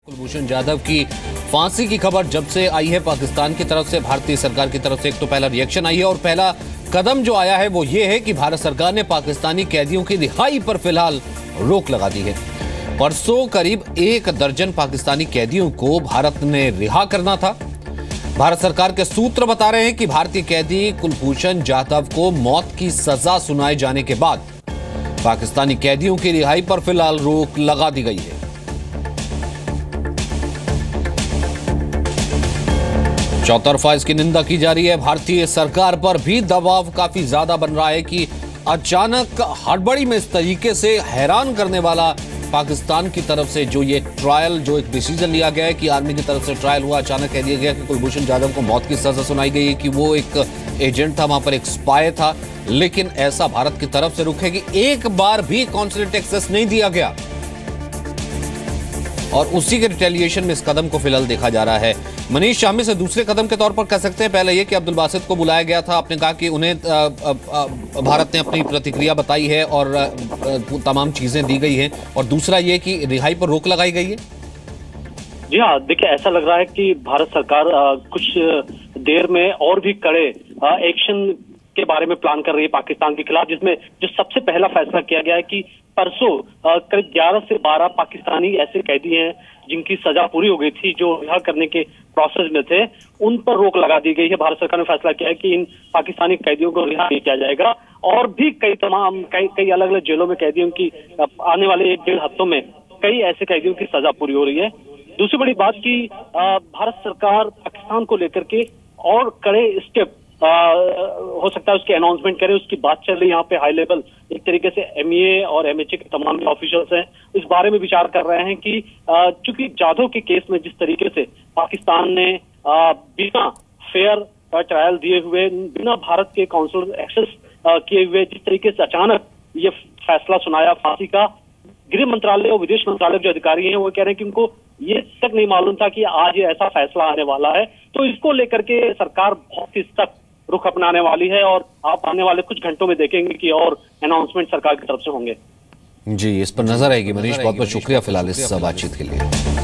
कुलभूषण जाधव की फांसी की खबर जब से आई है पाकिस्तान की तरफ से, भारतीय सरकार की तरफ से एक तो पहला रिएक्शन आई है और पहला कदम जो आया है वो ये है कि भारत सरकार ने पाकिस्तानी कैदियों की रिहाई पर फिलहाल रोक लगा दी है। परसों करीब 1 दर्जन पाकिस्तानी कैदियों को भारत ने रिहा करना था। भारत सरकार के सूत्र बता रहे हैं कि भारतीय कैदी कुलभूषण जाधव को मौत की सजा सुनाए जाने के बाद पाकिस्तानी कैदियों की रिहाई पर फिलहाल रोक लगा दी गई है। चौतरफा इसकी निंदा की जा रही है। भारतीय सरकार पर भी दबाव काफी ज्यादा बन रहा है कि अचानक हड़बड़ी में इस तरीके से हैरान करने वाला पाकिस्तान की तरफ से जो ये ट्रायल, जो एक डिसीजन लिया गया है कि आर्मी की तरफ से ट्रायल हुआ, अचानक कह दिया गया कि कुलभूषण जाधव को मौत की सजा सुनाई गई है कि वो एक एजेंट था, वहां पर एक स्पाई था। लेकिन ऐसा भारत की तरफ से रुख है कि एक बार भी कॉन्सुलेट एक्सेस नहीं दिया गया और उसी के रिटेलिएशन में इस कदम को फिलहाल देखा जा रहा है। मनीष शामी से दूसरे कदम के तौर पर कह सकते हैं पहले ये कि अब्दुल बासित को बुलाया गया था, आपने कहा कि उन्हें भारत ने अपनी प्रतिक्रिया बताई है और तमाम चीजें दी गई हैं, और दूसरा ये कि रिहाई पर रोक लगाई गई है। जी हाँ, देखिए ऐसा लग रहा है कि भारत सरकार कुछ देर में और भी कड़े एक्शन के बारे में प्लान कर रही है पाकिस्तान के खिलाफ, जिसमें जो सबसे पहला फैसला किया गया है कि परसों करीब 11 से 12 पाकिस्तानी ऐसे कैदी हैं जिनकी सजा पूरी हो गई थी, जो रिहा करने के प्रोसेस में थे, उन पर रोक लगा दी गई है। भारत सरकार ने फैसला किया है कि इन पाकिस्तानी कैदियों को रिहा नहीं किया जाएगा और भी कई अलग अलग जेलों में कैदियों की आने वाले 1-1.5 हफ्तों में कई ऐसे कैदियों की सजा पूरी हो रही है। दूसरी बड़ी बात की भारत सरकार पाकिस्तान को लेकर के और कड़े स्टेप हो सकता है उसकी अनाउंसमेंट करे, उसकी बात चल रही है यहाँ पे हाई लेवल। एक तरीके से एमईए और एमएचए के तमाम ऑफिशियल्स हैं इस बारे में विचार कर रहे हैं कि चूंकि जाधव के केस में जिस तरीके से पाकिस्तान ने बिना फेयर ट्रायल दिए हुए, बिना भारत के काउंसिल एक्सेस किए हुए जिस तरीके से अचानक ये फैसला सुनाया फांसी का, गृह मंत्रालय और विदेश मंत्रालय के जो अधिकारी हैं वो कह रहे हैं कि उनको ये तक नहीं मालूम था कि आज ये ऐसा फैसला आने वाला है। तो इसको लेकर के सरकार बहुत ही सख्त रुख अपनाने वाली है और आप आने वाले कुछ घंटों में देखेंगे कि और अनाउंसमेंट सरकार की तरफ से होंगे। जी, इस पर नजर आएगी। मनीष, बहुत बहुत शुक्रिया फिलहाल इस बातचीत के लिए।